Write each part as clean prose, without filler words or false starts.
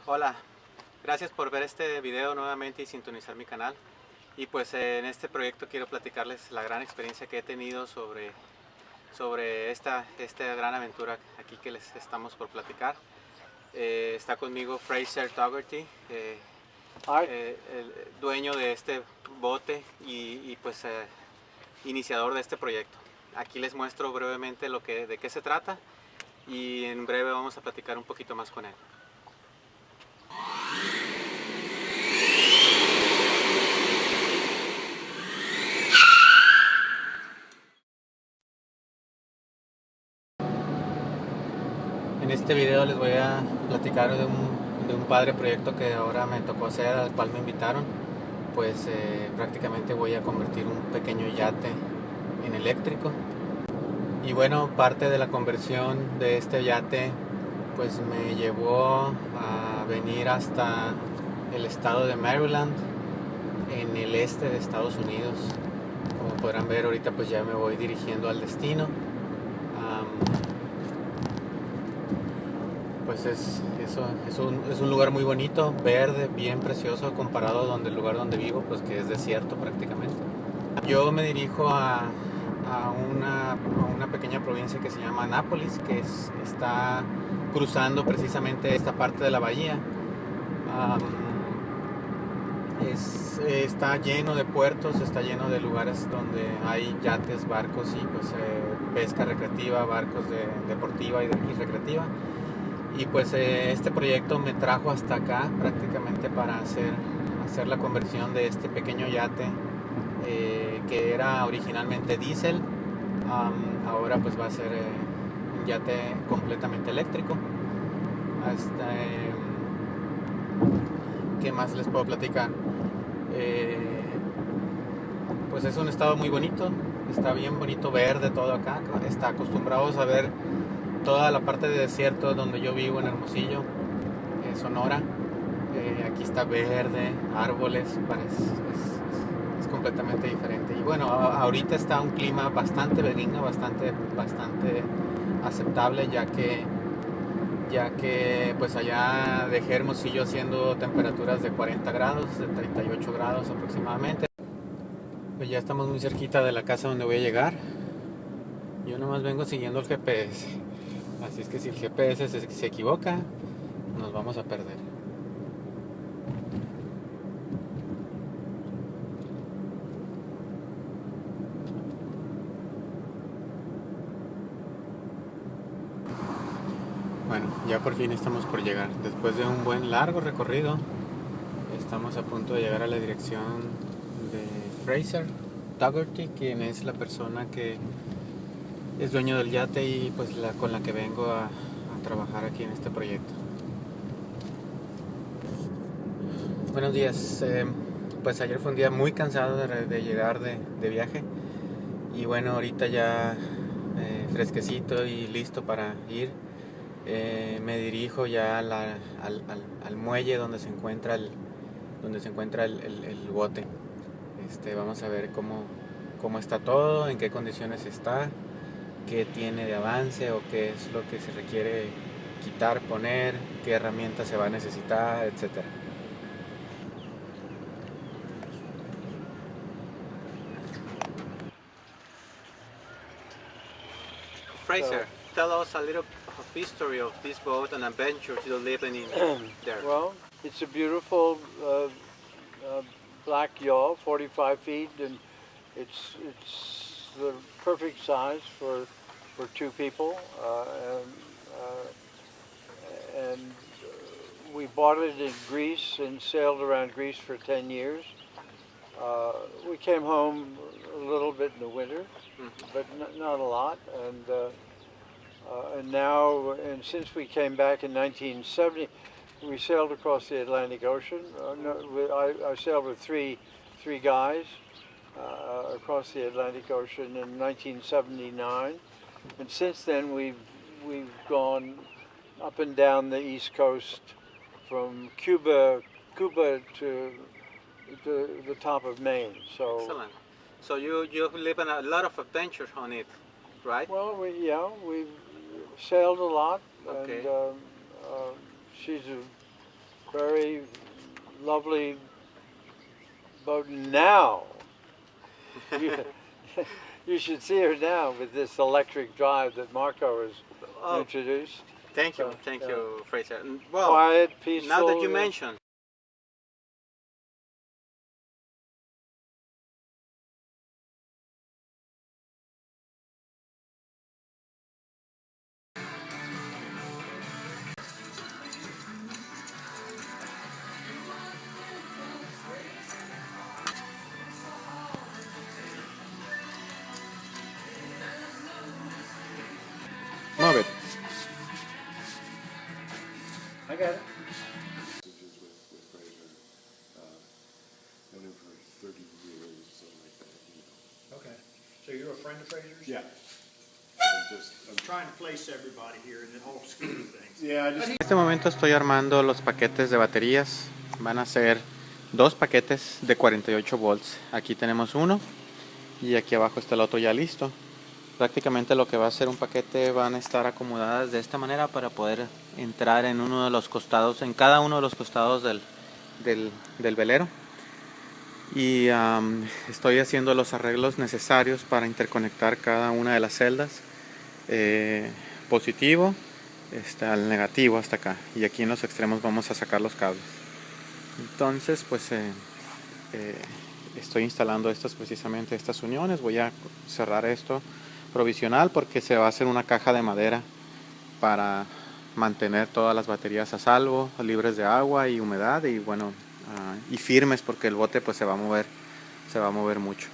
Hola, gracias por ver este video nuevamente y sintonizar mi canal. Y pues en este proyecto quiero platicarles la gran experiencia que he tenido sobre esta gran aventura aquí que les estamos por platicar. Está conmigo Fraser Dougherty, el dueño de este bote y pues iniciador de este proyecto. Aquí les muestro brevemente de qué se trata y en breve vamos a platicar un poquito más con él. En este video les voy a platicar de un padre proyecto que ahora me tocó hacer, al cual me invitaron. Pues prácticamente voy a convertir un pequeño yate en eléctrico. Y bueno, parte de la conversión de este yate pues me llevó a venir hasta el estado de Maryland, en el este de Estados Unidos. Como podrán ver, ahorita pues ya me voy dirigiendo al destino. Pues es un lugar muy bonito, verde, bien precioso, comparado donde el lugar donde vivo, pues que es desierto prácticamente. Yo me dirijo a una pequeña provincia que se llama Annapolis, que está cruzando precisamente esta parte de la bahía. Está lleno de puertos, está lleno de lugares donde hay yates, barcos y pues pesca recreativa, barcos deportiva y recreativa. Y pues este proyecto me trajo hasta acá prácticamente para hacer la conversión de este pequeño yate que era originalmente diésel. Ahora pues va a ser un yate completamente eléctrico. ¿Qué más les puedo platicar? Pues es un estado muy bonito, está bien bonito, verde todo acá. Está acostumbrados a ver toda la parte de desierto donde yo vivo en Hermosillo, Sonora. Aquí está verde, árboles, es completamente diferente. Y bueno, ahorita está un clima bastante benigno, bastante aceptable, ya que pues allá dejé Hermosillo haciendo temperaturas de 40 grados, de 38 grados aproximadamente. Pues ya estamos muy cerquita de la casa donde voy a llegar. Yo nomás vengo siguiendo el GPS. Así es que si el GPS se equivoca, nos vamos a perder. Bueno, ya por fin estamos por llegar. Después de un buen largo recorrido, estamos a punto de llegar a la dirección de Fraser Dougherty, quien es la persona que es dueño del yate y pues con la que vengo a trabajar aquí en este proyecto. Buenos días. Pues ayer fue un día muy cansado de llegar de viaje. Y bueno, ahorita ya fresquecito y listo para ir. Me dirijo ya al muelle donde se encuentra el bote. Vamos a ver cómo está todo, en qué condiciones está, qué tiene de avance o qué es lo que se requiere quitar, poner, qué herramientas se va a necesitar, etcétera. Fraser, tell us a little of history of this boat and adventure you're living in there. Well, it's a beautiful black yawl, 45 feet, and it's the perfect size for two people. And we bought it in Greece and sailed around Greece for 10 years. We came home a little bit in the winter, but not a lot. And now, and since we came back in 1970, we sailed across the Atlantic Ocean. I sailed with three guys across the Atlantic Ocean in 1979, and since then we've gone up and down the East Coast, from Cuba to the top of Maine. So excellent. So you live in a lot of adventures on it, right? Well, we've sailed a lot, Okay. and she's very lovely boat now. You, you should see her now with this electric drive that Marco has introduced. Thank you, Fraser. Well, Quiet, peaceful. now that you mention. Move it. I got it. With Fraser. Known him for 30 years, something like that. You know. Okay, so you're a friend of Fraser's? Yeah. I'm Trying to place everybody here in the whole scheme of things. Yeah, En este momento estoy armando los paquetes de baterías. Van a ser dos paquetes de 48 volts. Aquí tenemos uno y aquí abajo está el otro ya listo. Prácticamente lo que va a ser un paquete van a estar acomodadas de esta manera para poder entrar en uno de los costados, en cada uno de los costados del velero. Y estoy haciendo los arreglos necesarios para interconectar cada una de las celdas. Positivo, al negativo hasta acá. Y aquí en los extremos vamos a sacar los cables. Entonces pues estoy instalando precisamente estas uniones. Voy a cerrar esto provisional porque se va a hacer una caja de madera para mantener todas las baterías a salvo, libres de agua y humedad y bueno, y firmes porque el bote pues se va a mover mucho.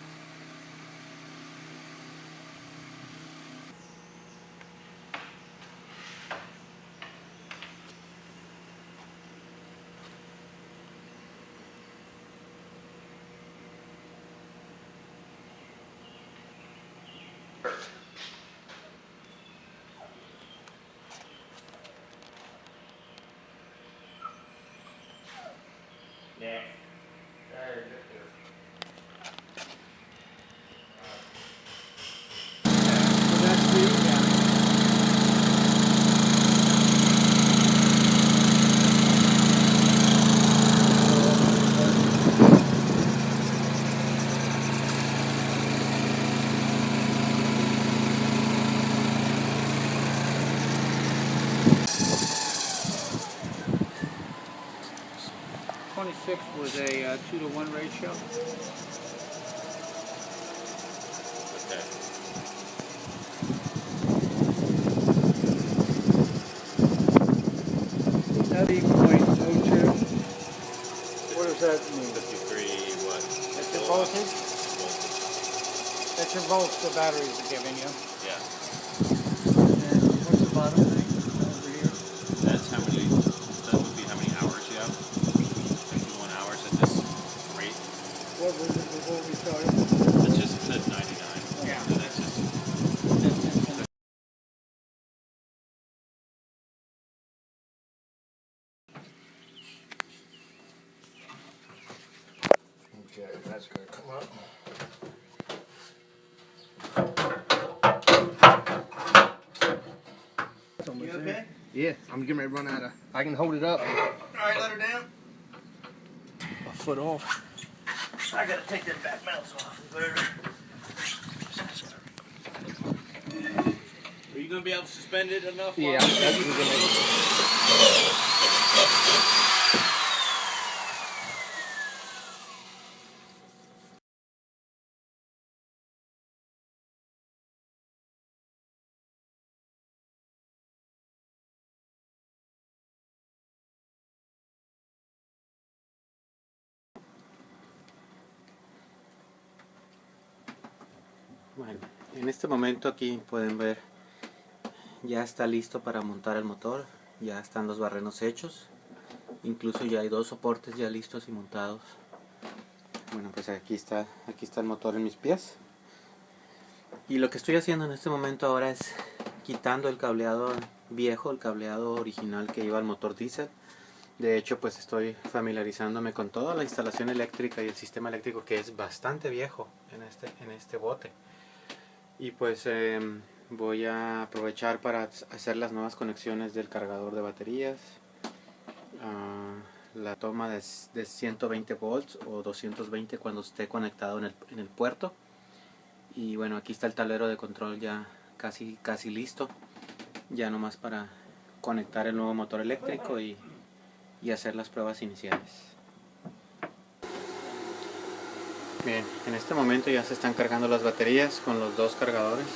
Was a 2-to-1 ratio. Okay. 30.02. What does that mean? 53, what? That's your voltage? That's your volts the batteries are giving you. Yeah. And what's the bottom thing over here? That's how many, that would be how many hours you have? 51 hours at this rate. What was it before we started? It just said 99. Yeah. So that's just, Okay, that's going to come up. You okay? Yeah, I'm getting ready to run out of. I can hold it up. Alright, let her down. A foot off. I gotta take that back mounts off. are you going to be able to suspend it enough? Yeah, that's what we're gonna. Bueno, en este momento aquí pueden ver ya está listo para montar el motor, ya están los barrenos hechos, incluso ya hay dos soportes ya listos y montados. Bueno, pues aquí está el motor en mis pies y lo que estoy haciendo en este momento ahora es quitando el cableado viejo, el cableado original que iba al motor diésel. De hecho pues estoy familiarizándome con toda la instalación eléctrica y el sistema eléctrico que es bastante viejo en este bote. Y pues voy a aprovechar para hacer las nuevas conexiones del cargador de baterías, la toma de 120 volts o 220 cuando esté conectado en el puerto. Y bueno, aquí está el tablero de control ya casi listo, ya nomás para conectar el nuevo motor eléctrico y hacer las pruebas iniciales. Bien, en este momento ya se están cargando las baterías con los dos cargadores.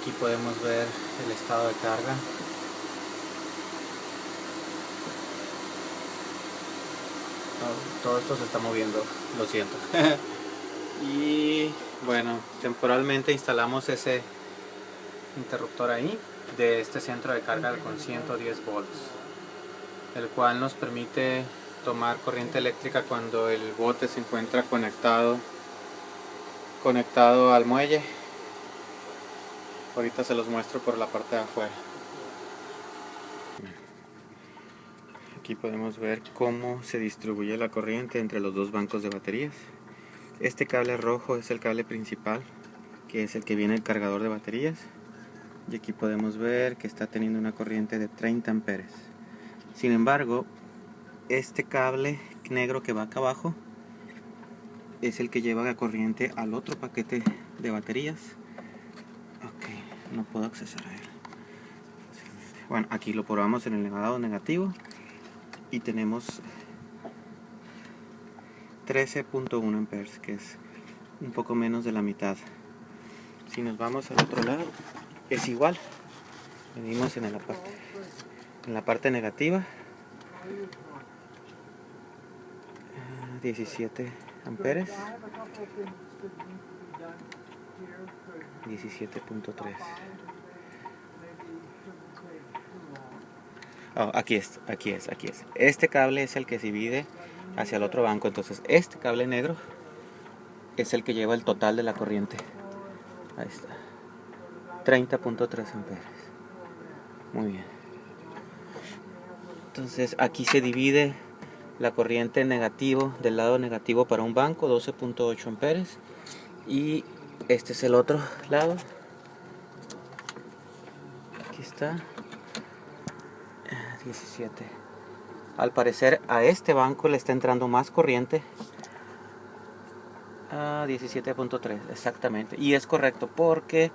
Aquí podemos ver el estado de carga. Todo esto se está moviendo, lo siento. Y bueno, temporalmente instalamos ese interruptor ahí de este centro de carga con 110 volts, el cual nos permite tomar corriente eléctrica cuando el bote se encuentra conectado al muelle. Ahorita se los muestro por la parte de afuera. Aquí podemos ver cómo se distribuye la corriente entre los dos bancos de baterías. Este cable rojo es el cable principal, que es el que viene el cargador de baterías. Y aquí podemos ver que está teniendo una corriente de 30 amperes. Sin embargo, este cable negro que va acá abajo es el que lleva la corriente al otro paquete de baterías. Ok, no puedo accesar a él. Bueno, aquí lo probamos en el lado negativo y tenemos 13.1 amperes, que es un poco menos de la mitad. Si nos vamos al otro lado, es igual. Venimos en la parte negativa, 17 amperes, 17.3. Oh, aquí es. Este cable es el que se divide hacia el otro banco. Entonces este cable negro es el que lleva el total de la corriente. Ahí está, 30.3 amperes. Muy bien. Entonces aquí se divide la corriente negativo del lado negativo para un banco, 12.8 amperes, y este es el otro lado. Aquí está, 17. Al parecer a este banco le está entrando más corriente, 17.3 exactamente, y es correcto porque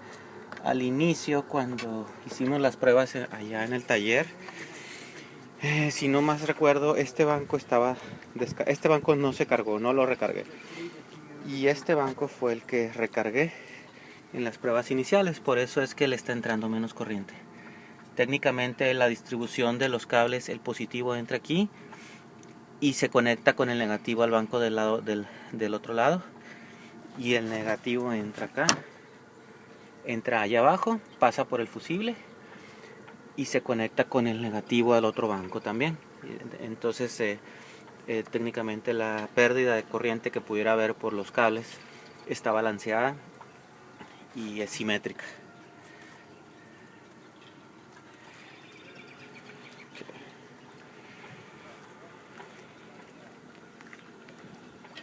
al inicio, cuando hicimos las pruebas allá en el taller, si no más recuerdo, este banco no se cargó, no lo recargué, y este banco fue el que recargué en las pruebas iniciales. Por eso es que le está entrando menos corriente. Técnicamente la distribución de los cables, el positivo entra aquí y se conecta con el negativo al banco del otro lado, y el negativo entra acá, entra allá abajo, pasa por el fusible y se conecta con el negativo al otro banco también. Entonces técnicamente la pérdida de corriente que pudiera haber por los cables está balanceada y es simétrica.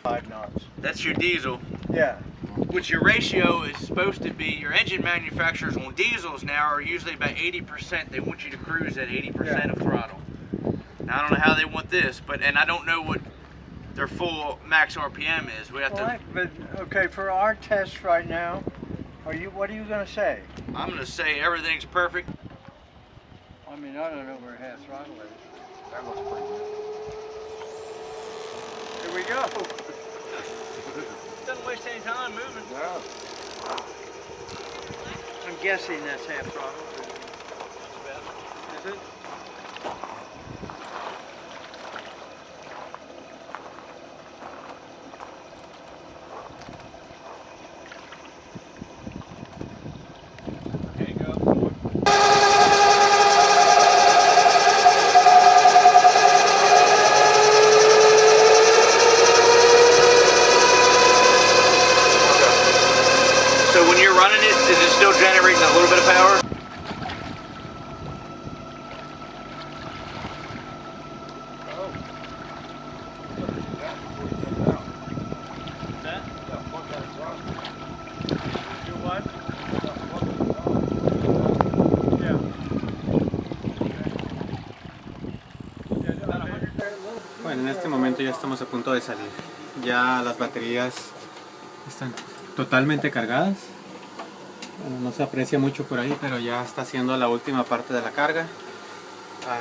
5 knots. That's your diesel, Yeah. which your ratio is supposed to be. Your engine manufacturers on diesels now are usually about 80%. They want you to cruise at 80% of throttle. Now, I don't know how they want this, and I don't know what their full max RPM is. We have to. But okay, for our test right now, what are you gonna say? I'm gonna say everything's perfect. I mean, I don't know where half throttle is. That looks pretty good. Here we go. Doesn't waste any time moving. Yeah. I'm guessing that's half throttle. Is it? Okay, go. So when you're running it, is it still generating a little bit of power? Bueno, en este momento ya estamos a punto de salir. Ya las baterías están totalmente cargadas. Bueno, no se aprecia mucho por ahí, pero ya está haciendo la última parte de la carga.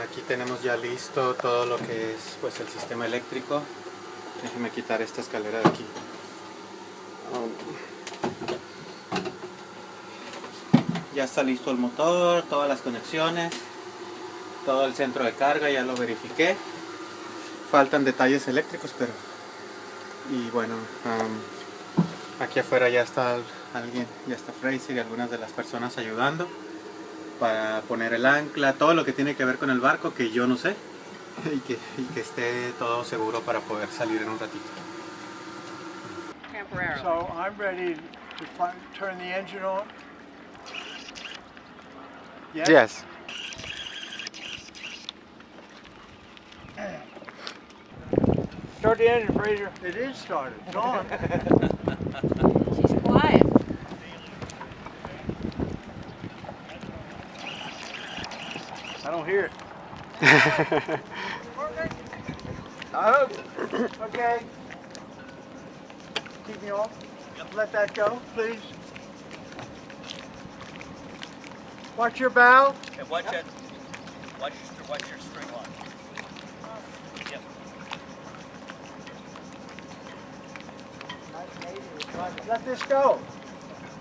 Aquí tenemos ya listo todo lo que es pues el sistema eléctrico. Déjenme quitar esta escalera de aquí. Ya está listo el motor, todas las conexiones, todo el centro de carga, ya lo verifiqué. Faltan detalles eléctricos, pero... Y bueno, aquí afuera ya está alguien, ya está Fraser y algunas de las personas ayudando para poner el ancla, todo lo que tiene que ver con el barco que yo no sé, y que esté todo seguro para poder salir en un ratito. So I'm ready to turn the engine on. Yes. Start the engine, Fraser. It is started. It's on. She's quiet. I don't hear it. I hope. Okay. Keep me off. Let that go, please. Watch your bow. And watch your string line. Yep. Let this go.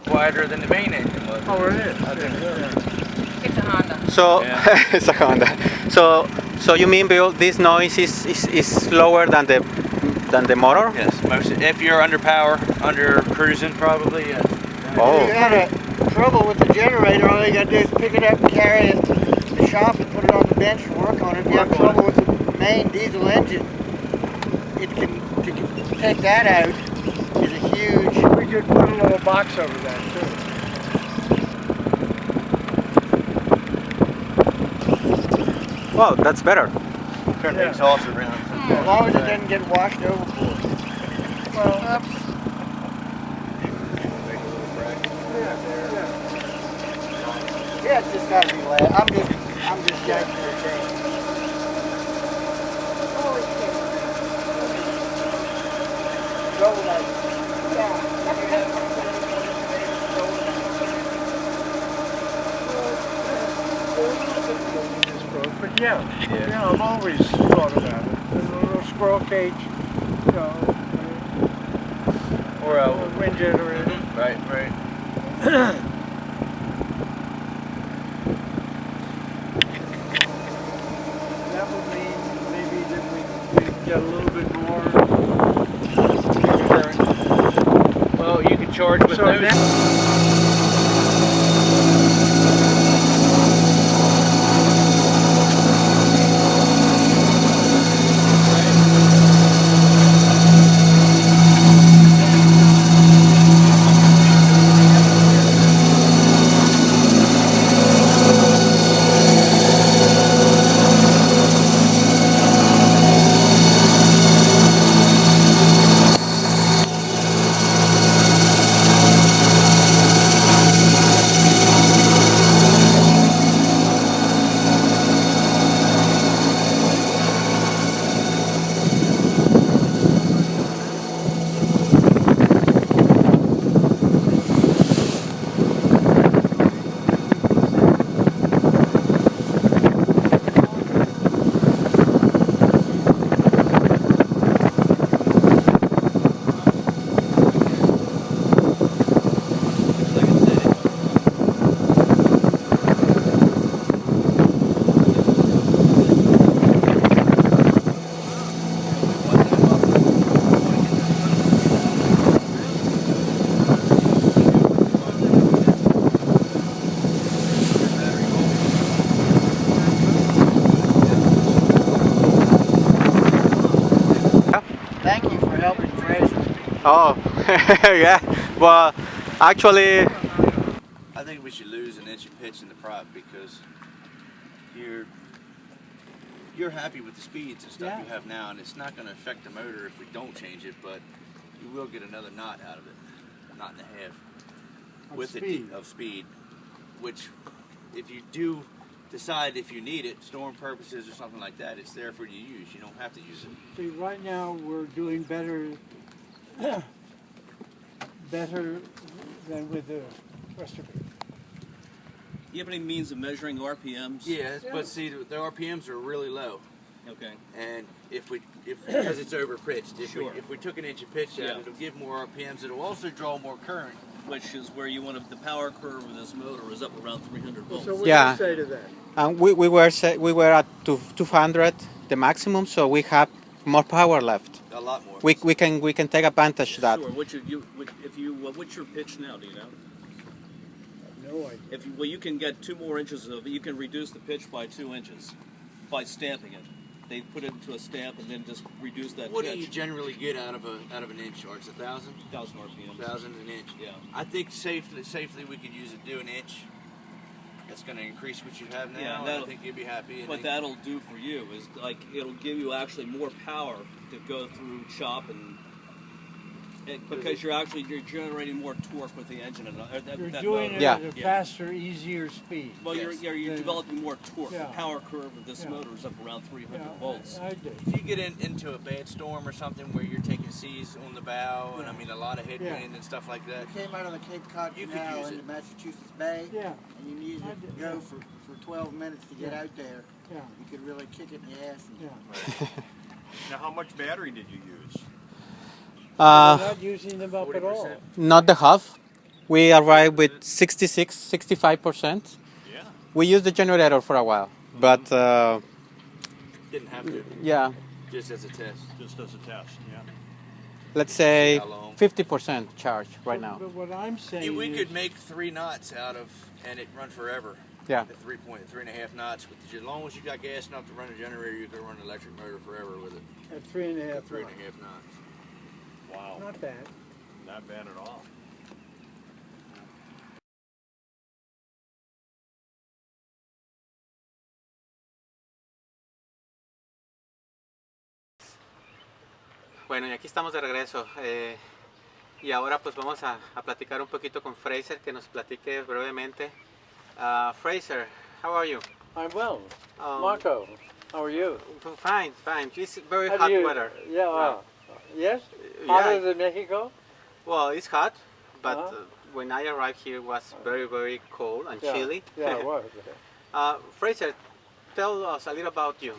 Wider than the main engine was. Oh, it is. I think It's a Honda. So Yeah. it's a Honda. So you mean, Bill, this noise is lower than the motor? Yes, most if you're under power, under cruising, probably yes. Oh. If you got a trouble with the generator, all you gotta do is pick it up and carry it to the shop and put it on the bench and work on it. If you have trouble with the main diesel engine, it can to take that out is a huge. we could put a little box over that too. Well, that's better. Turn the Yeah. exhaust around. As long as it doesn't get washed overboard. Well, Yeah, it's just gotta be let. I'm just yanking the chain. Go like, but yeah, I've always thought about it. There's a little squirrel cage, you know, Or a wind generator. right. That would mean maybe that we get a little bit more current. Well, you can charge with So those. now, thank you for helping Fraser. Oh, yeah. Well, actually, I think we should lose an inch of pitch in the prop because you're happy with the speeds and stuff you have now, and it's not going to affect the motor if we don't change it, but you will get another knot out of it, knot and a half, Of with speed. of speed, which if you do decide if you need it, storm purposes or something like that, it's there for you to use. You don't have to use it. See, right now we're doing better, better than with the rest of it. You have any means of measuring RPMs? Yeah, but see, the RPMs are really low. Okay. And if because it's over pitched, Sure. if we took an inch of pitch out, Yeah. it'll give more RPMs. It'll also draw more current. Which is where you want to, the power curve of this motor is up around 300 volts. So what Yeah. do you say to that? And we were at 200 the maximum, so we have more power left. A lot more. We can take advantage of that. Sure. What's your pitch now? Do you know? No idea. If you, you can get 2 more inches of. You can reduce the pitch by 2 inches by stamping it. They put it into a stamp and then just reduce that What pitch. do you generally get out of an inch, or it's 1,000? 1,000 RPMs. 1,000 an inch. Yeah. I think safely we could do an inch. That's going to increase what you have now. Yeah, and that'll- I think you'll be happy. And What that'll do for you is like it'll give you actually more power to go through chop and because you're generating more torque with the engine. You're doing it Yeah. at a faster, easier speed. Well, Yes. you're developing more torque. Yeah. The power curve of this Yeah. motor is up around 300 volts. I do. if you get into a bad storm or something where you're taking seas on the bow, and I mean a lot of headwind Yeah. and stuff like that. We came out of the Cape Cod You could Canal use into it. Massachusetts Bay, Yeah, and you needed I to did, go yeah. for 12 minutes to get Yeah. out there. yeah, You could really kick it in the ass. And yeah. Now, how much battery did you use? We're Uh, not using them up at all. 40%. not the half. We arrived with 65%. Yeah. We used the generator for a while, but Didn't have to, yeah, just as a test. Just as a test, yeah. let's say How long? 50% charge right now. But what I'm saying We is, could make 3 knots out of, and it run forever. Yeah. At 3.5 knots. As long as you got gas enough to run a generator, you could run an electric motor forever with it. at 3.5 At 3.5 knots. Wow. Not bad. Not bad at all. Bueno, y aquí estamos de regreso. Y ahora pues vamos a platicar un poquito con Fraser, que nos platique brevemente. Fraser, how are you? I'm well. Um, Marco, how are you? Fine, fine. It's very How hot do you- weather. Yeah, yes? Yeah. Hotter than Mexico? Well, it's hot, but Uh-huh. when I arrived here it was very, very cold and Yeah. chilly. Yeah, it was. Fraser, tell us a little about you.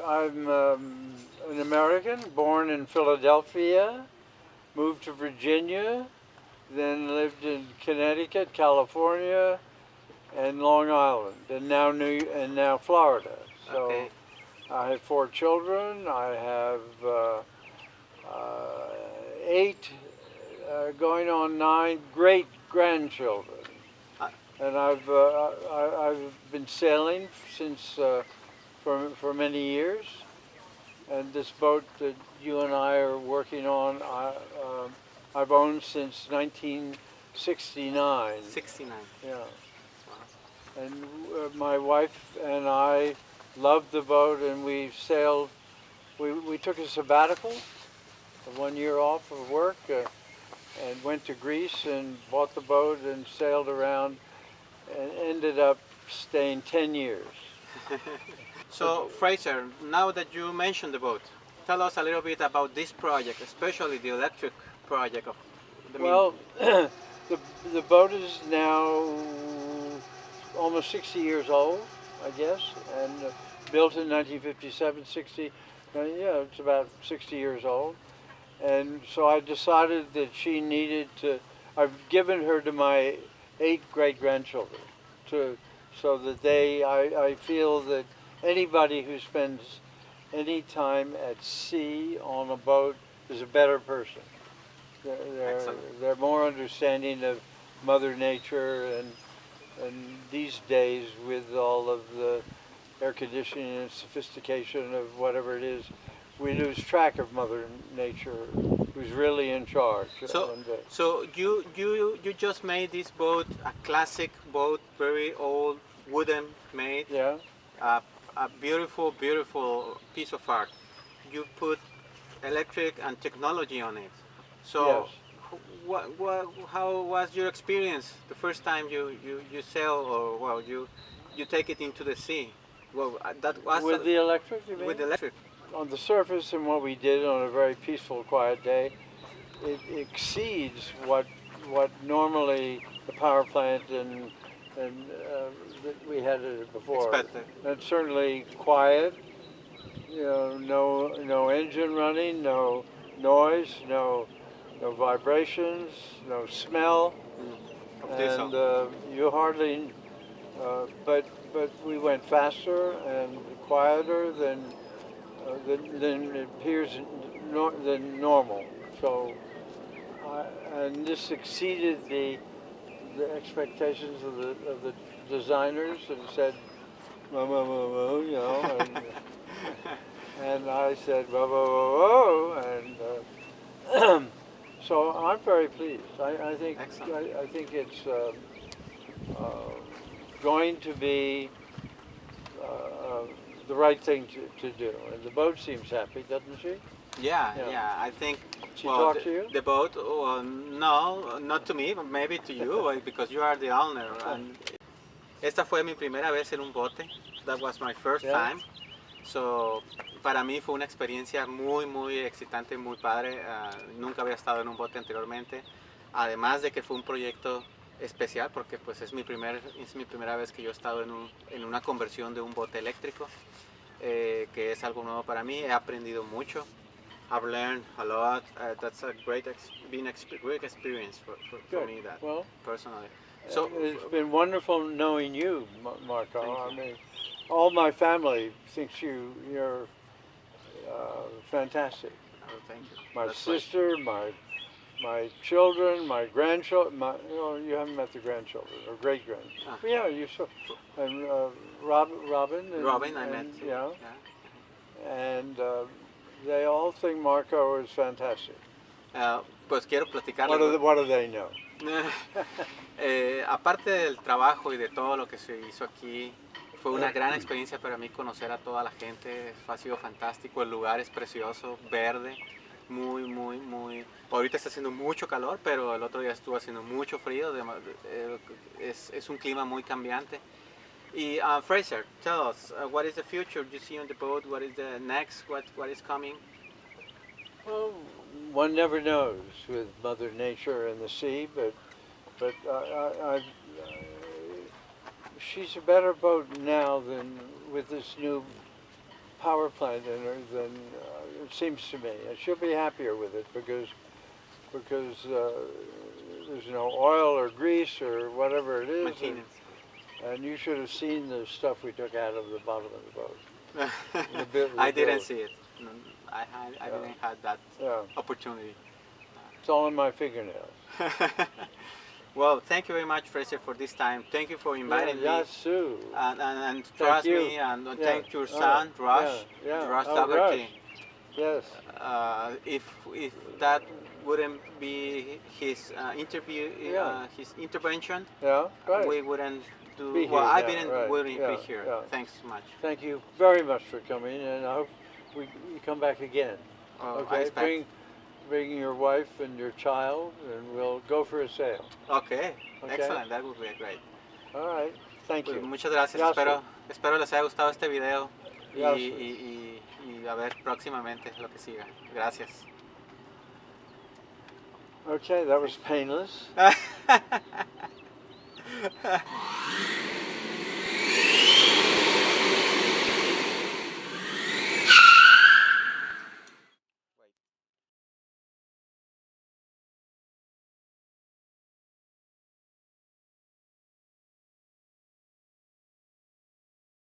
I'm an American, born in Philadelphia, moved to Virginia, then lived in Connecticut, California, and Long Island, and now Florida. So Okay. I have 4 children. I have 8, going on 9 great grandchildren. And I've been sailing since for many years, and this boat that you and I are working on, I've owned since 1969. 69. Yeah. And my wife and I loved the boat, and we sailed. We took a sabbatical, 1 year off of work, and went to Greece and bought the boat and sailed around, and ended up staying 10 years. So, Fraser, now that you mentioned the boat, tell us a little bit about this project, especially the electric project of the Well, the boat is now almost 60 years old, I guess, and built in 1957, 60. Yeah, it's about 60 years old. And so I decided that she needed to. I've given her to my 8 great-grandchildren, so that I feel that anybody who spends any time at sea on a boat is a better person. Excellent. They're more understanding of Mother Nature, and these days with all of the air conditioning and sophistication of whatever it is, we lose track of Mother Nature, who's really in charge. So you just made this boat a classic boat, very old, wooden made, Yeah. a beautiful, beautiful piece of art. You put electric and technology on it. So Yes. how was your experience the first time you sail, or well, you take it into the sea? Well, that was With the electric, you mean? with the electric. On the surface, and what we did on a very peaceful, quiet day, it exceeds what normally the power plant and that we had it before. Expected. And certainly quiet. You know, no engine running, no noise, no vibrations, no smell, and you hardly. But we went faster and quieter than it appears than normal. So, and this exceeded the expectations of the designers, and said, whoa, whoa, whoa, whoa, you know, and I said, whoa, whoa, whoa, whoa, and so I'm very pleased. I think it's going to be the right thing to do. And the boat seems happy, doesn't she? Yeah. I think. She talked to you? The boat? No, not to me, but maybe to you, because you are the owner. And esta fue mi primera vez en un bote. That was my first time. So, para mí fue una experiencia muy excitante, muy padre. Nunca había estado en un bote anteriormente. Además de que fue un proyecto especial, porque pues es mi primera vez que yo he estado en una conversión de un bote eléctrico, que es algo nuevo para mí. He aprendido mucho. I've learned a lot. That's a great experience for me, that personally. So it's been wonderful knowing you, Marco. I mean, all my family thinks you're fantastic. Oh, thank you. My That's sister, my children, my grandchildren. You haven't met the grandchildren or great grandchildren. Yeah, you saw. And Robin. Robin, I met. Yeah. And they all think Marco is fantastic. Pues quiero platicarles. What do they know? Aparte del trabajo y de todo lo que se hizo aquí, fue una gran experiencia para mí conocer a toda la gente. Ha sido fantástico, el lugar es precioso, verde, muy. Ahorita está haciendo mucho calor, pero el otro día estuvo haciendo mucho frío. Es un clima muy cambiante. Y Fraser, tell us, what is the future you see on the boat? What is the next? What is coming? Well, one never knows with Mother Nature and the sea, but she's a better boat now than with this new power plant in her than it seems to me. And she'll be happier with it because there's no oil or grease or whatever it is. And you should have seen the stuff we took out of the bottom of the boat. I didn't see it. I didn't have that opportunity. It's all in my fingernails. Well, thank you very much, Fraser, for this time. Thank you for inviting me. Sue. And trust me, and thank your son, Rush Dougherty. Yes. If that wouldn't be his his intervention, we wouldn't do. Be well, here, wouldn't be here. Thanks so much. Thank you very much for coming, and I hope you come back again. Okay, bring your wife and your child, and we'll go for a sail. Okay. Excellent. That would be great. All right. Thank you. Muchas gracias. Espero les haya gustado este video y a ver próximamente lo que siga. Gracias. Okay, that was painless.